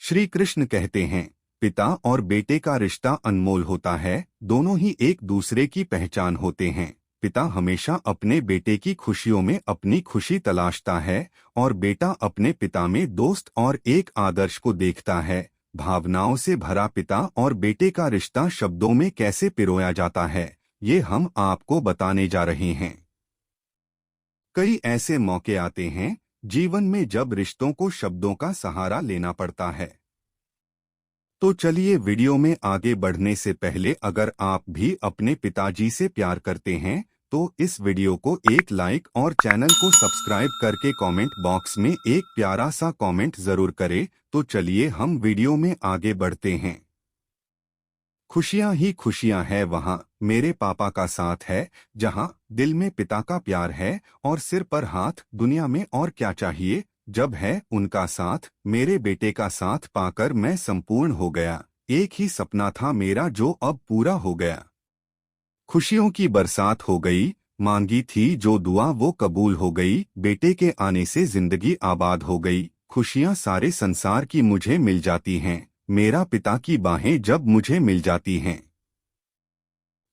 श्री कृष्ण कहते हैं, पिता और बेटे का रिश्ता अनमोल होता है। दोनों ही एक दूसरे की पहचान होते हैं। पिता हमेशा अपने बेटे की खुशियों में अपनी खुशी तलाशता है और बेटा अपने पिता में दोस्त और एक आदर्श को देखता है। भावनाओं से भरा पिता और बेटे का रिश्ता शब्दों में कैसे पिरोया जाता है, ये हम आपको बताने जा रहे हैं। कई ऐसे मौके आते हैं जीवन में जब रिश्तों को शब्दों का सहारा लेना पड़ता है। तो चलिए, वीडियो में आगे बढ़ने से पहले अगर आप भी अपने पिताजी से प्यार करते हैं तो इस वीडियो को एक लाइक और चैनल को सब्सक्राइब करके कमेंट बॉक्स में एक प्यारा सा कमेंट जरूर करें। तो चलिए हम वीडियो में आगे बढ़ते हैं। खुशियां ही खुशियां है वहाँ मेरे पापा का साथ है, जहाँ दिल में पिता का प्यार है और सिर पर हाथ, दुनिया में और क्या चाहिए। जब है उनका साथ, मेरे बेटे का साथ पाकर मैं संपूर्ण हो गया। एक ही सपना था मेरा जो अब पूरा हो गया। खुशियों की बरसात हो गई, मांगी थी जो दुआ वो कबूल हो गई। बेटे के आने से जिंदगी आबाद हो गई। खुशियां सारे संसार की मुझे मिल जाती हैं, मेरा पिता की बाहें जब मुझे मिल जाती हैं।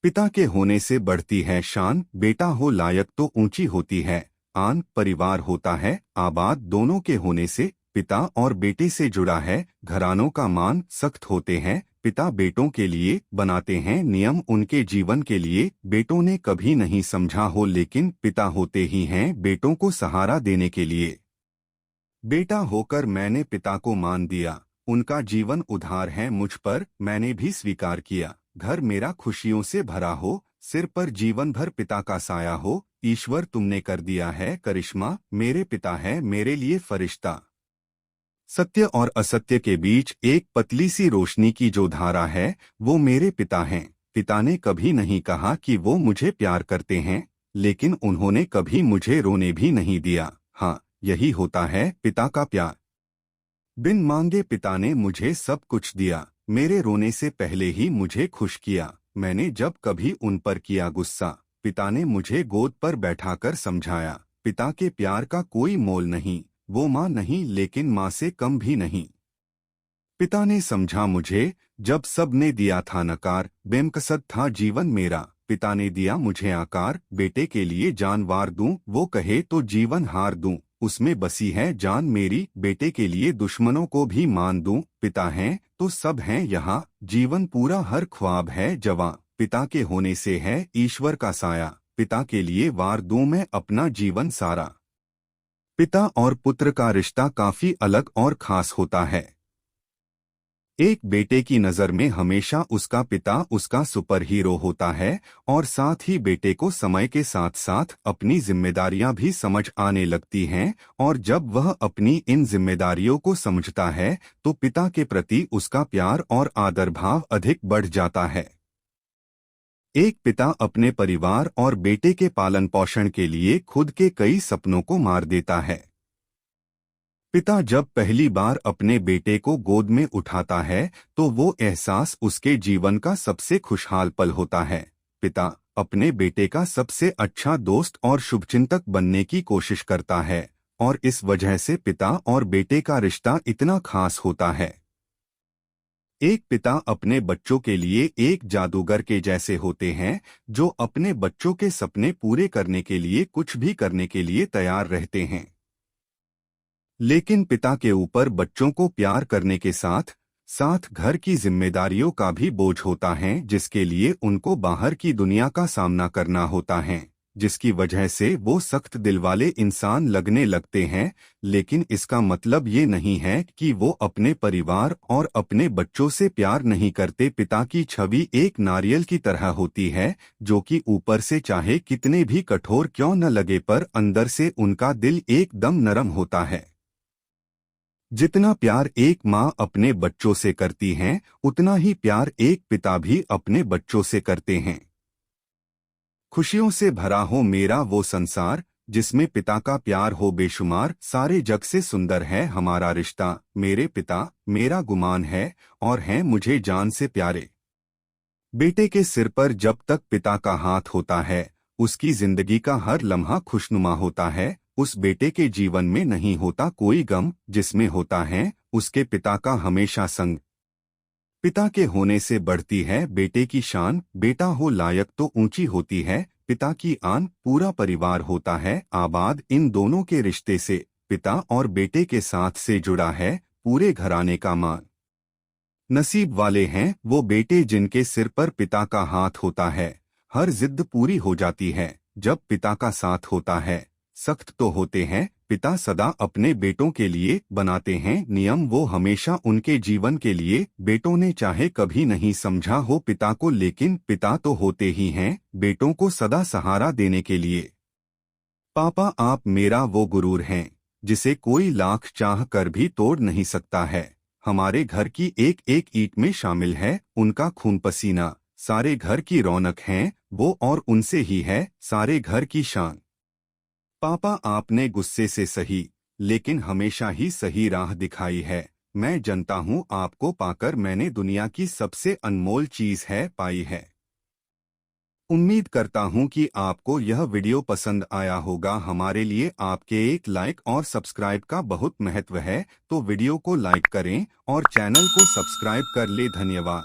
पिता के होने से बढ़ती है शान, बेटा हो लायक तो ऊंची होती है आन। परिवार होता है आबाद दोनों के होने से, पिता और बेटे से जुड़ा है घरानों का मान। सख्त होते हैं पिता बेटों के लिए, बनाते हैं नियम उनके जीवन के लिए। बेटों ने कभी नहीं समझा हो, लेकिन पिता होते ही हैं बेटों को सहारा देने के लिए। बेटा होकर मैंने पिता को मान दिया, उनका जीवन उधार है मुझ पर, मैंने भी स्वीकार किया। घर मेरा खुशियों से भरा हो, सिर पर जीवन भर पिता का साया हो। ईश्वर तुमने कर दिया है करिश्मा, मेरे पिता है मेरे लिए फरिश्ता। सत्य और असत्य के बीच एक पतली सी रोशनी की जो धारा है, वो मेरे पिता हैं। पिता ने कभी नहीं कहा कि वो मुझे प्यार करते हैं, लेकिन उन्होंने कभी मुझे रोने भी नहीं दिया। हाँ, यही होता है पिता का प्यार। बिन मांगे पिता ने मुझे सब कुछ दिया, मेरे रोने से पहले ही मुझे खुश किया। मैंने जब कभी उन पर किया गुस्सा, पिता ने मुझे गोद पर बैठाकर समझाया। पिता के प्यार का कोई मोल नहीं, वो माँ नहीं लेकिन माँ से कम भी नहीं। पिता ने समझा मुझे जब सब ने दिया था नकार, बेमकसद था जीवन मेरा। पिता ने दिया मुझे आकार, बेटे के लिए जान वार दूं, वो कहे तो जीवन हार दूं। उसमें बसी है जान मेरी, बेटे के लिए दुश्मनों को भी मान दूं। पिता हैं तो सब हैं यहाँ, जीवन पूरा हर ख्वाब है जवां। पिता के होने से है ईश्वर का साया, पिता के लिए वार दूं मैं अपना जीवन सारा। पिता और पुत्र का रिश्ता काफी अलग और खास होता है। एक बेटे की नज़र में हमेशा उसका पिता उसका सुपर हीरो होता है, और साथ ही बेटे को समय के साथ साथ अपनी जिम्मेदारियां भी समझ आने लगती हैं। और जब वह अपनी इन जिम्मेदारियों को समझता है तो पिता के प्रति उसका प्यार और आदर भाव अधिक बढ़ जाता है। एक पिता अपने परिवार और बेटे के पालन पोषण के लिए खुद के कई सपनों को मार देता है। पिता जब पहली बार अपने बेटे को गोद में उठाता है तो वो एहसास उसके जीवन का सबसे खुशहाल पल होता है। पिता अपने बेटे का सबसे अच्छा दोस्त और शुभचिंतक बनने की कोशिश करता है, और इस वजह से पिता और बेटे का रिश्ता इतना खास होता है। एक पिता अपने बच्चों के लिए एक जादूगर के जैसे होते हैं, जो अपने बच्चों के सपने पूरे करने के लिए कुछ भी करने के लिए तैयार रहते हैं। लेकिन पिता के ऊपर बच्चों को प्यार करने के साथ साथ घर की जिम्मेदारियों का भी बोझ होता है, जिसके लिए उनको बाहर की दुनिया का सामना करना होता है, जिसकी वजह से वो सख्त दिल वाले इंसान लगने लगते हैं। लेकिन इसका मतलब ये नहीं है कि वो अपने परिवार और अपने बच्चों से प्यार नहीं करते। पिता की छवि एक नारियल की तरह होती है, जो कि ऊपर से चाहे कितने भी कठोर क्यों न लगे, पर अंदर से उनका दिल एकदम नरम होता है। जितना प्यार एक माँ अपने बच्चों से करती है, उतना ही प्यार एक पिता भी अपने बच्चों से करते हैं। खुशियों से भरा हो मेरा वो संसार, जिसमें पिता का प्यार हो बेशुमार। सारे जग से सुंदर है हमारा रिश्ता, मेरे पिता मेरा गुमान है और हैं मुझे जान से प्यारे। बेटे के सिर पर जब तक पिता का हाथ होता है, उसकी जिंदगी का हर लम्हा खुशनुमा होता है। उस बेटे के जीवन में नहीं होता कोई गम, जिसमें होता है उसके पिता का हमेशा संग। पिता के होने से बढ़ती है बेटे की शान, बेटा हो लायक तो ऊंची होती है पिता की आन। पूरा परिवार होता है आबाद इन दोनों के रिश्ते से, पिता और बेटे के साथ से जुड़ा है पूरे घराने का मान। नसीब वाले हैं वो बेटे जिनके सिर पर पिता का हाथ होता है, हर जिद पूरी हो जाती है जब पिता का साथ होता है। सख्त तो होते हैं पिता सदा अपने बेटों के लिए, बनाते हैं नियम वो हमेशा उनके जीवन के लिए। बेटों ने चाहे कभी नहीं समझा हो पिता को, लेकिन पिता तो होते ही हैं बेटों को सदा सहारा देने के लिए। पापा आप मेरा वो गुरूर हैं जिसे कोई लाख चाह कर भी तोड़ नहीं सकता है। हमारे घर की एक एक ईंट में शामिल है उनका खून पसीना, सारे घर की रौनक हैं वो और उनसे ही है सारे घर की शान। पापा आपने गुस्से से सही लेकिन हमेशा ही सही राह दिखाई है। मैं जानता हूँ आपको पाकर मैंने दुनिया की सबसे अनमोल चीज है पाई है। उम्मीद करता हूँ कि आपको यह वीडियो पसंद आया होगा। हमारे लिए आपके एक लाइक और सब्सक्राइब का बहुत महत्व है, तो वीडियो को लाइक करें और चैनल को सब्सक्राइब कर ले। धन्यवाद।